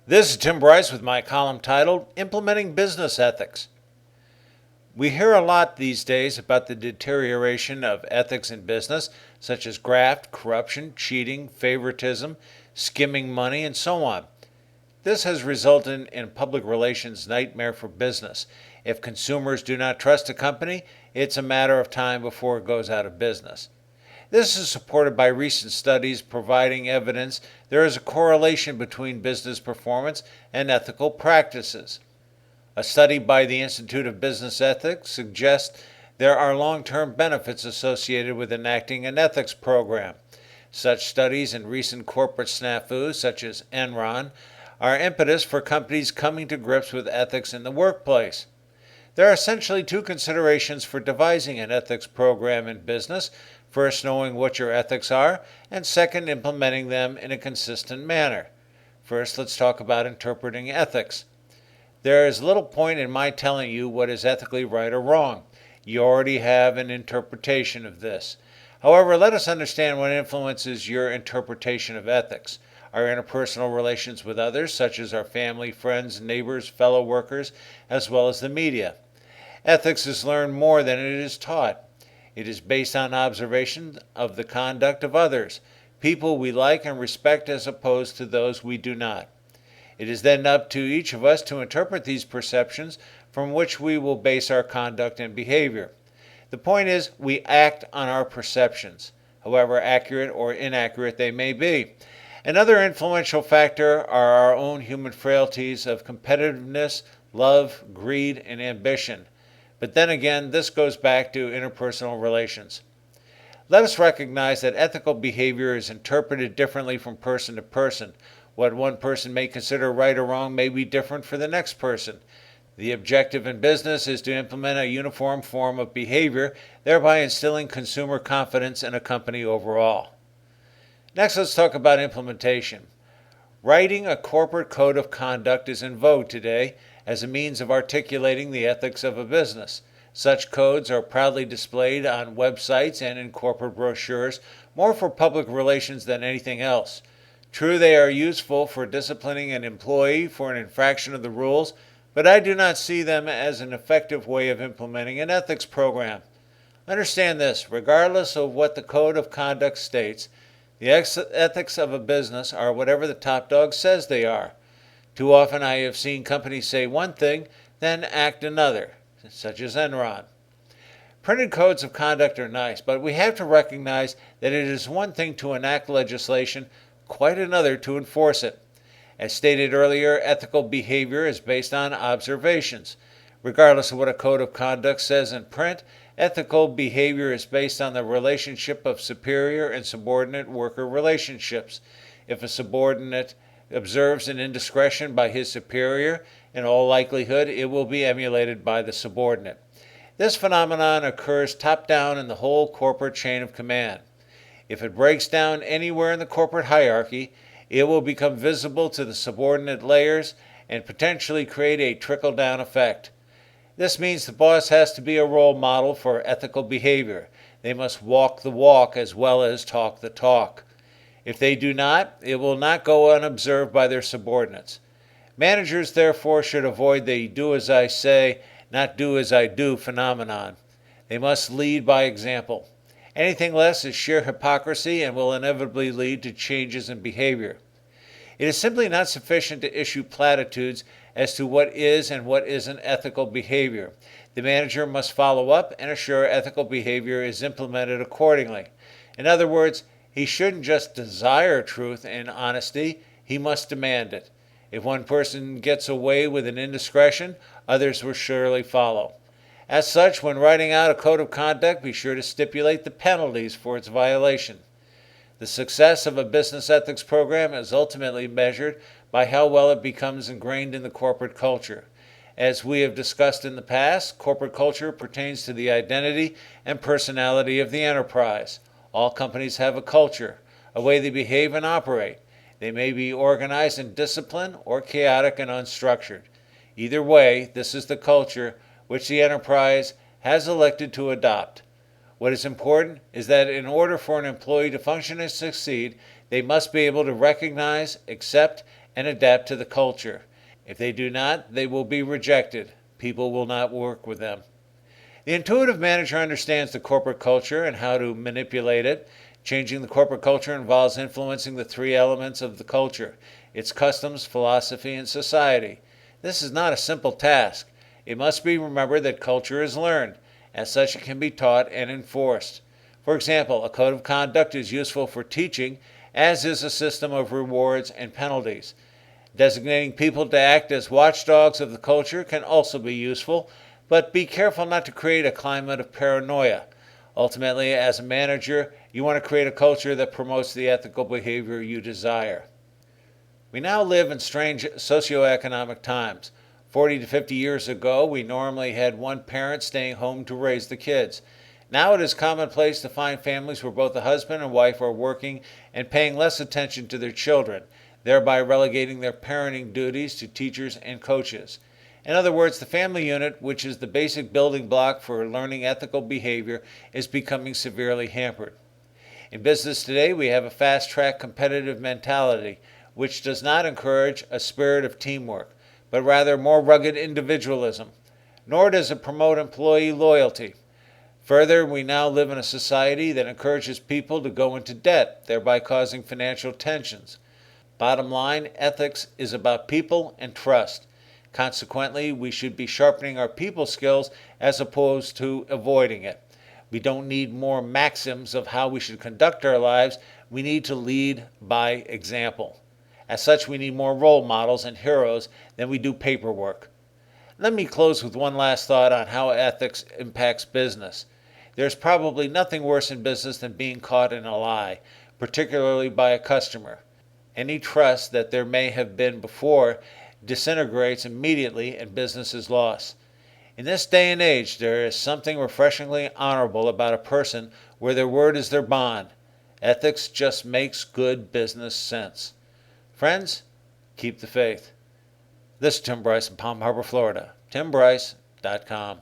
This is Tim Bryce with my column titled Implementing Business Ethics. We hear a lot these days about the deterioration of ethics in business, such as graft, corruption, cheating, favoritism, skimming money, and so on. This has resulted in a public relations nightmare for business. If consumers do not trust a company, it's a matter of time before it goes out of business. This is supported by recent studies providing evidence there is a correlation between business performance and ethical practices. A study by the Institute of Business Ethics suggests there are long-term benefits associated with enacting an ethics program. Such studies and recent corporate snafus, such as Enron, are impetus for companies coming to grips with ethics in the workplace. There are essentially two considerations for devising an ethics program in business. First, knowing what your ethics are, and second, implementing them in a consistent manner. First, let's talk about interpreting ethics. There is little point in my telling you what is ethically right or wrong. You already have an interpretation of this. However, let us understand what influences your interpretation of ethics. Our interpersonal relations with others, such as our family, friends, neighbors, fellow workers, as well as the media. Ethics is learned more than it is taught. It is based on observation of the conduct of others, people we like and respect as opposed to those we do not. It is then up to each of us to interpret these perceptions from which we will base our conduct and behavior. The point is, we act on our perceptions, however accurate or inaccurate they may be. Another influential factor are our own human frailties of competitiveness, love, greed, and ambition. But then again, this goes back to interpersonal relations. Let us recognize that ethical behavior is interpreted differently from person to person. What one person may consider right or wrong may be different for the next person. The objective in business is to implement a uniform form of behavior, thereby instilling consumer confidence in a company overall. Next, let's talk about implementation. Writing a corporate code of conduct is in vogue today as a means of articulating the ethics of a business. Such codes are proudly displayed on websites and in corporate brochures, more for public relations than anything else. True, they are useful for disciplining an employee for an infraction of the rules, but I do not see them as an effective way of implementing an ethics program. Understand this, regardless of what the code of conduct states, the ethics of a business are whatever the top dog says they are. Too often I have seen companies say one thing, then act another, such as Enron. Printed codes of conduct are nice, but we have to recognize that it is one thing to enact legislation, quite another to enforce it. As stated earlier, ethical behavior is based on observations. Regardless of what a code of conduct says in print, ethical behavior is based on the relationship of superior and subordinate worker relationships. If a subordinate observes an indiscretion by his superior, in all likelihood it will be emulated by the subordinate. This phenomenon occurs top down in the whole corporate chain of command. If it breaks down anywhere in the corporate hierarchy, it will become visible to the subordinate layers and potentially create a trickle-down effect. This means the boss has to be a role model for ethical behavior. They must walk the walk as well as talk the talk. If they do not, it will not go unobserved by their subordinates. Managers, therefore, should avoid the do as I say, not do as I do phenomenon. They must lead by example. Anything less is sheer hypocrisy and will inevitably lead to changes in behavior. It is simply not sufficient to issue platitudes as to what is and what isn't ethical behavior. The manager must follow up and assure ethical behavior is implemented accordingly. In other words, he shouldn't just desire truth and honesty, he must demand it. If one person gets away with an indiscretion, others will surely follow. As such, when writing out a code of conduct, be sure to stipulate the penalties for its violation. The success of a business ethics program is ultimately measured by how well it becomes ingrained in the corporate culture. As we have discussed in the past, corporate culture pertains to the identity and personality of the enterprise. All companies have a culture, a way they behave and operate. They may be organized and disciplined or chaotic and unstructured. Either way, this is the culture which the enterprise has elected to adopt. What is important is that in order for an employee to function and succeed, They must be able to recognize, accept, and adapt to the culture. If they do not, they will be rejected. People will not work with them. The intuitive manager understands the corporate culture and how to manipulate it. Changing the corporate culture involves influencing the three elements of the culture: its customs, philosophy, and society. This is not a simple task. It must be remembered that culture is learned. As such, it can be taught and enforced. For example, a code of conduct is useful for teaching, as is a system of rewards and penalties. Designating people to act as watchdogs of the culture can also be useful, but be careful not to create a climate of paranoia. Ultimately, as a manager, you want to create a culture that promotes the ethical behavior you desire. We now live in strange socioeconomic times. 40 to 50 years ago, we normally had one parent staying home to raise the kids. Now it is commonplace to find families where both the husband and wife are working and paying less attention to their children, thereby relegating their parenting duties to teachers and coaches. In other words, the family unit, which is the basic building block for learning ethical behavior, is becoming severely hampered. In business today, we have a fast-track competitive mentality, which does not encourage a spirit of teamwork, but rather more rugged individualism. Nor does it promote employee loyalty. Further, we now live in a society that encourages people to go into debt, thereby causing financial tensions. Bottom line, ethics is about people and trust. Consequently, we should be sharpening our people skills as opposed to avoiding it. We don't need more maxims of how we should conduct our lives. We need to lead by example. As such, we need more role models and heroes than we do paperwork. Let me close with one last thought on how ethics impacts business. There's probably nothing worse in business than being caught in a lie, particularly by a customer. Any trust that there may have been before disintegrates immediately and business is lost. In this day and age, there is something refreshingly honorable about a person where their word is their bond. Ethics just makes good business sense. Friends, keep the faith. This is Tim Bryce in Palm Harbor, Florida. TimBryce.com.